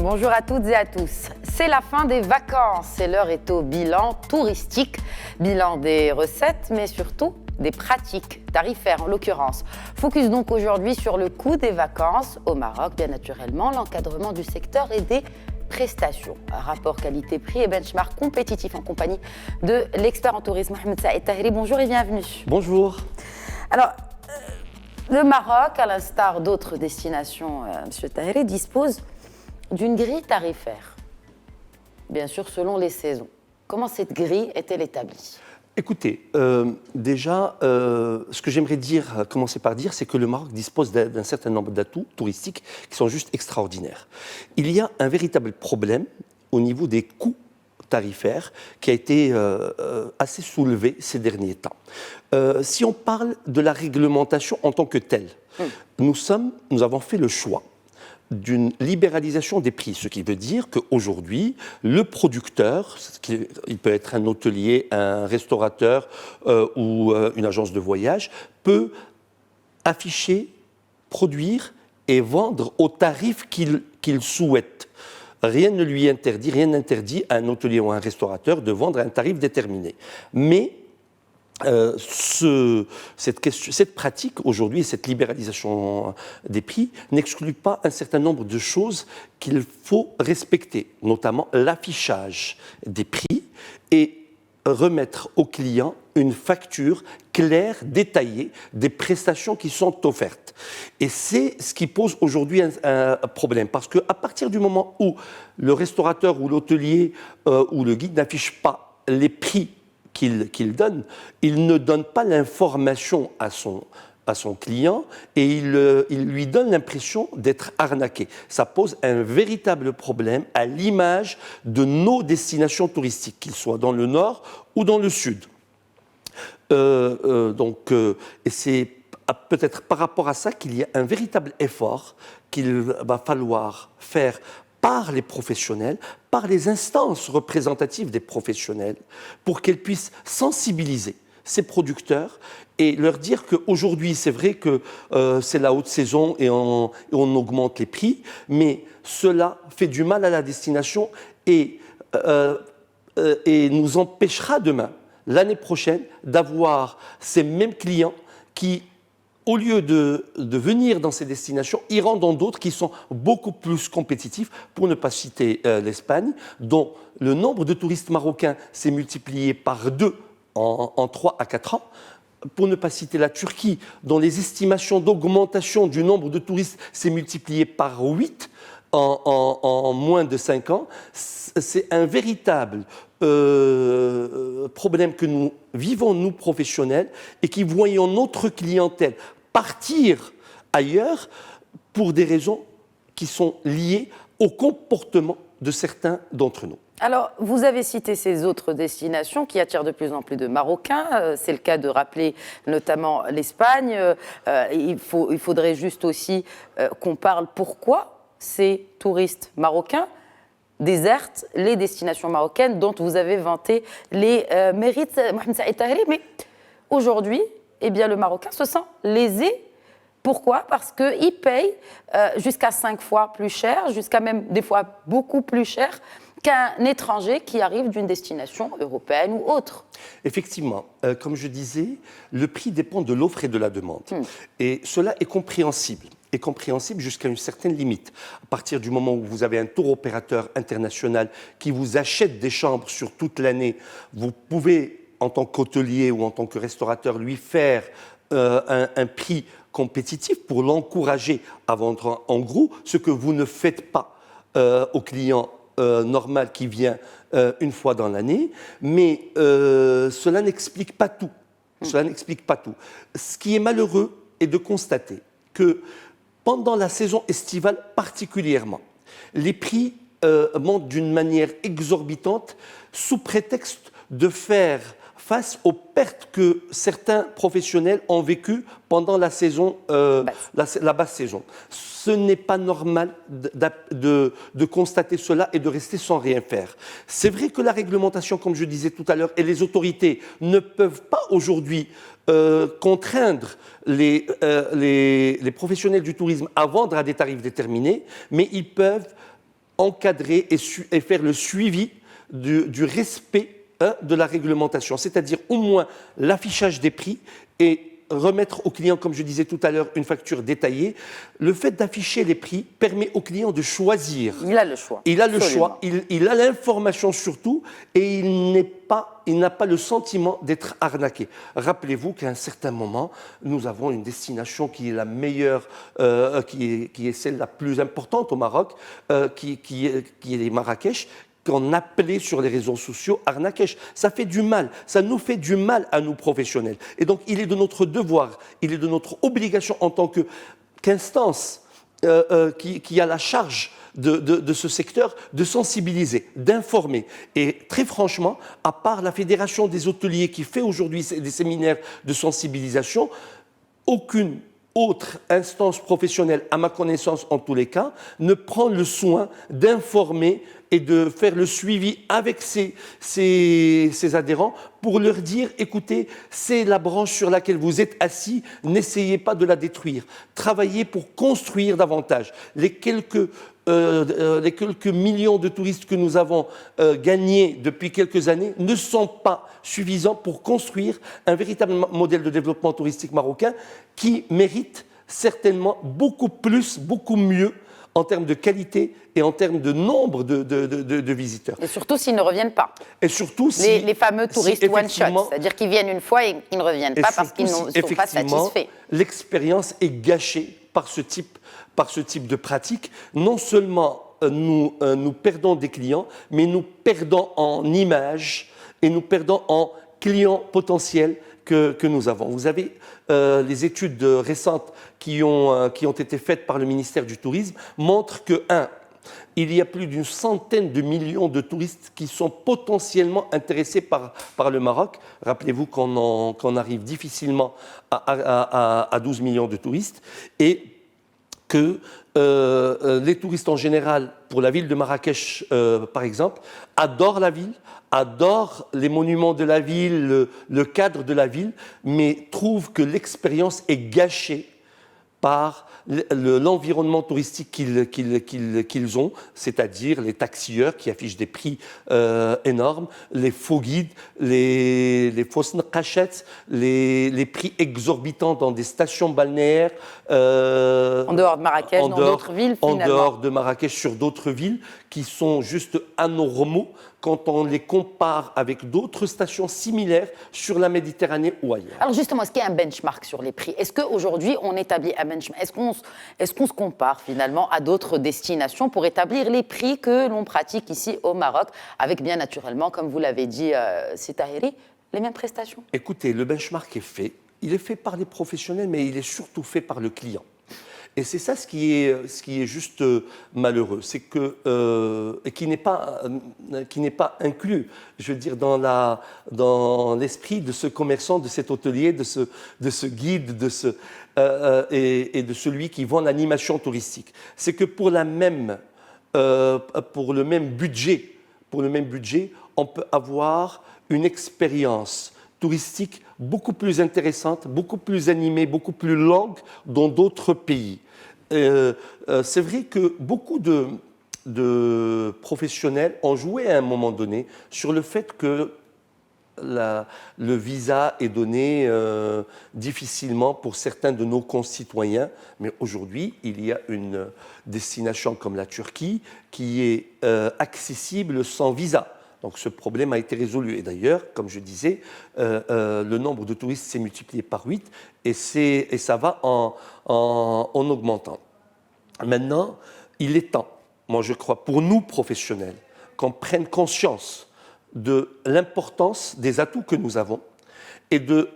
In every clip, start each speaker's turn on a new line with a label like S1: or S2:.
S1: Bonjour à toutes et à tous. C'est la fin des vacances et l'heure est au bilan touristique, bilan des recettes mais surtout des pratiques tarifaires en l'occurrence. Focus donc aujourd'hui sur le coût des vacances au Maroc, bien naturellement, l'encadrement du secteur et des prestations. Un rapport qualité-prix et benchmark compétitif en compagnie de l'expert en tourisme Mohamed Saïd Tahiri. Bonjour et bienvenue.
S2: Bonjour.
S1: Alors, le Maroc, à l'instar d'autres destinations, Monsieur Tahiri, dispose d'une grille tarifaire, bien sûr selon les saisons. Comment cette grille est-elle établie ?
S2: Écoutez, déjà, ce que j'aimerais commencer par dire, c'est que le Maroc dispose d'un certain nombre d'atouts touristiques qui sont juste extraordinaires. Il y a un véritable problème au niveau des coûts tarifaires qui a été assez soulevé ces derniers temps. Si on parle de la réglementation en tant que telle, nous avons fait le choix d'une libéralisation des prix, ce qui veut dire qu'aujourd'hui, le producteur, il peut être un hôtelier, un restaurateur ou une agence de voyage, peut afficher, produire et vendre au tarif qu'il souhaite. Rien ne lui interdit, rien n'interdit à un hôtelier ou à un restaurateur de vendre à un tarif déterminé. Mais cette pratique aujourd'hui, cette libéralisation des prix, n'exclut pas un certain nombre de choses qu'il faut respecter, notamment l'affichage des prix et remettre au client une facture claire, détaillée des prestations qui sont offertes. Et c'est ce qui pose aujourd'hui un problème, parce qu'à partir du moment où le restaurateur ou l'hôtelier ou le guide n'affiche pas les prix qu'il donne, il ne donne pas l'information à son client et il lui donne l'impression d'être arnaqué. Ça pose un véritable problème à l'image de nos destinations touristiques, qu'ils soient dans le nord ou dans le sud. Et c'est peut-être par rapport à ça qu'il y a un véritable effort qu'il va falloir faire par les professionnels, par les instances représentatives des professionnels, pour qu'elles puissent sensibiliser ces producteurs et leur dire qu'aujourd'hui, c'est vrai que c'est la haute saison et on augmente les prix, mais cela fait du mal à la destination et nous empêchera demain, l'année prochaine, d'avoir ces mêmes clients qui, au lieu de venir dans ces destinations, iront dans d'autres qui sont beaucoup plus compétitifs, pour ne pas citer l'Espagne, dont le nombre de touristes marocains s'est multiplié par 2 en 3 à 4 ans, pour ne pas citer la Turquie, dont les estimations d'augmentation du nombre de touristes s'est multiplié par 8 en moins de 5 ans. C'est un véritable problème que nous vivons, nous professionnels, et qui voyons notre clientèle partir ailleurs pour des raisons qui sont liées au comportement de certains d'entre nous.
S1: Alors, vous avez cité ces autres destinations qui attirent de plus en plus de Marocains. C'est le cas de rappeler notamment l'Espagne. Il faudrait juste aussi qu'on parle pourquoi ces touristes marocains désertent les destinations marocaines dont vous avez vanté les mérites, Mohamed Saïd Tahiri. Mais aujourd'hui, eh bien, le Marocain se sent lésé. Pourquoi ? Parce qu'il paye jusqu'à 5 fois plus cher, jusqu'à même des fois beaucoup plus cher qu'un étranger qui arrive d'une destination européenne ou autre.
S2: Effectivement, comme je disais, le prix dépend de l'offre et de la demande. Et cela est compréhensible jusqu'à une certaine limite. À partir du moment où vous avez un tour opérateur international qui vous achète des chambres sur toute l'année, vous pouvez, en tant qu'hôtelier ou en tant que restaurateur, lui faire un prix compétitif pour l'encourager à vendre en gros, ce que vous ne faites pas au client normal qui vient une fois dans l'année. Mais cela n'explique pas tout. Cela n'explique pas tout. Ce qui est malheureux est de constater que pendant la saison estivale particulièrement, les prix montent d'une manière exorbitante sous prétexte de faire face aux pertes que certains professionnels ont vécues pendant la saison, la basse saison. Ce n'est pas normal de constater cela et de rester sans rien faire. C'est vrai que la réglementation, comme je disais tout à l'heure, et les autorités ne peuvent pas aujourd'hui contraindre les professionnels du tourisme à vendre à des tarifs déterminés, mais ils peuvent encadrer et faire le suivi du respect de la réglementation, c'est-à-dire au moins l'affichage des prix et remettre au client, comme je disais tout à l'heure, une facture détaillée. Le fait d'afficher les prix permet au client de choisir.
S1: Il a le choix.
S2: Il a le choix, il a l'information surtout, et il n'a pas le sentiment d'être arnaqué. Rappelez-vous qu'à un certain moment, nous avons une destination qui est la meilleure, qui est celle la plus importante au Maroc, qui est Marrakech, qu'on appelait sur les réseaux sociaux Arnakech. Ça fait du mal, ça nous fait du mal à nous professionnels. Et donc il est de notre devoir, il est de notre obligation en tant qu'instance qui a la charge de ce secteur, de sensibiliser, d'informer. Et très franchement, à part la Fédération des hôteliers qui fait aujourd'hui des séminaires de sensibilisation, aucune autre instance professionnelle, à ma connaissance en tous les cas, ne prend le soin d'informer et de faire le suivi avec ses adhérents pour leur dire, écoutez, c'est la branche sur laquelle vous êtes assis, n'essayez pas de la détruire. Travaillez pour construire davantage. Les quelques millions de touristes que nous avons gagnés depuis quelques années ne sont pas suffisants pour construire un véritable modèle de développement touristique marocain qui mérite certainement beaucoup plus, beaucoup mieux en termes de qualité et en termes de nombre de visiteurs.
S1: Et surtout s'ils ne reviennent pas.
S2: Et surtout
S1: les fameux touristes one-shot, c'est-à-dire qu'ils viennent une fois et ils ne reviennent pas parce qu'ils ne sont pas satisfaits.
S2: L'expérience est gâchée par ce type de pratique. Non seulement nous perdons des clients, mais nous perdons en image et nous perdons en clients potentiels que nous avons. Vous avez les études récentes qui ont été faites par le ministère du Tourisme montrent que, il y a plus d'une centaine de millions de touristes qui sont potentiellement intéressés par le Maroc. Rappelez-vous qu'on arrive difficilement à 12 millions de touristes et que les touristes en général, pour la ville de Marrakech par exemple, adorent la ville, adorent les monuments de la ville, le cadre de la ville, mais trouvent que l'expérience est gâchée par l'environnement touristique qu'ils ont, c'est-à-dire les taxieurs qui affichent des prix énormes, les faux guides, les fausses naqachettes, les prix exorbitants dans des stations balnéaires.
S1: En dehors de Marrakech, dans d'autres villes, finalement.
S2: En dehors de Marrakech, sur d'autres villes, qui sont juste anormaux quand on les compare avec d'autres stations similaires sur la Méditerranée ou ailleurs.
S1: Alors justement, est-ce qu'il y a un benchmark sur les prix? Est-ce qu'aujourd'hui, on établit un benchmark? Est-ce qu'on se compare finalement à d'autres destinations pour établir les prix que l'on pratique ici au Maroc, avec bien naturellement, comme vous l'avez dit, Taheri, les mêmes prestations?
S2: Écoutez, le benchmark est fait. Il est fait par les professionnels, mais il est surtout fait par le client. Et c'est ça ce qui est juste malheureux, c'est que et qui n'est pas inclus, je veux dire, dans l'esprit de ce commerçant, de cet hôtelier, de ce guide, et de celui qui vend l'animation touristique. C'est que pour le même budget, on peut avoir une expérience touristique beaucoup plus intéressante, beaucoup plus animée, beaucoup plus longue dans d'autres pays. C'est vrai que beaucoup de professionnels ont joué à un moment donné sur le fait que le visa est donné difficilement pour certains de nos concitoyens, mais aujourd'hui, il y a une destination comme la Turquie qui est accessible sans visa. Donc ce problème a été résolu. Et d'ailleurs, comme je disais, le nombre de touristes s'est multiplié par 8 et ça va en augmentant. Maintenant, il est temps, moi je crois, pour nous professionnels, qu'on prenne conscience de l'importance des atouts que nous avons et de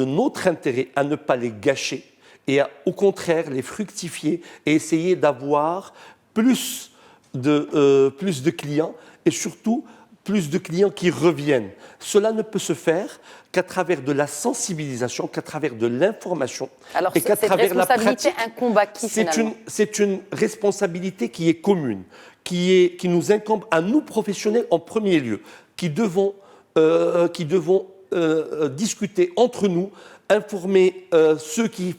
S2: notre intérêt à ne pas les gâcher et à, au contraire, les fructifier et essayer d'avoir plus de clients et surtout plus de clients qui reviennent. Cela ne peut se faire qu'à travers de la sensibilisation, qu'à travers de l'information et qu'à travers la pratique.
S1: Un combat qui finalement.
S2: C'est une responsabilité qui est commune, qui nous incombe à nous professionnels en premier lieu, qui devons discuter entre nous informer ceux qui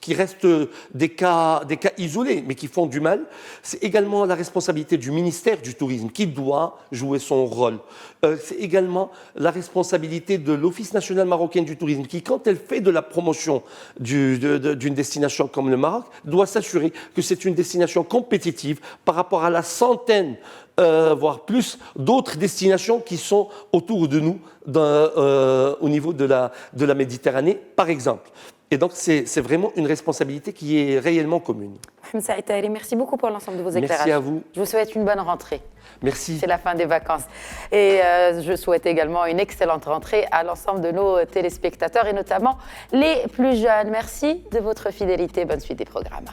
S2: restent des cas isolés, mais qui font du mal. C'est également la responsabilité du ministère du Tourisme qui doit jouer son rôle. C'est également la responsabilité de l'Office national marocain du tourisme qui, quand elle fait de la promotion d'une destination comme le Maroc, doit s'assurer que c'est une destination compétitive par rapport à la centaine, voire plus, d'autres destinations qui sont autour de nous au niveau de la Méditerranée, par exemple. Et donc, c'est vraiment une responsabilité qui est réellement commune.
S1: Mohamed Saïd Taheri, merci beaucoup pour l'ensemble de vos éclairages.
S2: Merci à vous.
S1: Je vous souhaite une bonne rentrée.
S2: Merci.
S1: C'est la fin des vacances. Et je souhaite également une excellente rentrée à l'ensemble de nos téléspectateurs et notamment les plus jeunes. Merci de votre fidélité. Bonne suite des programmes.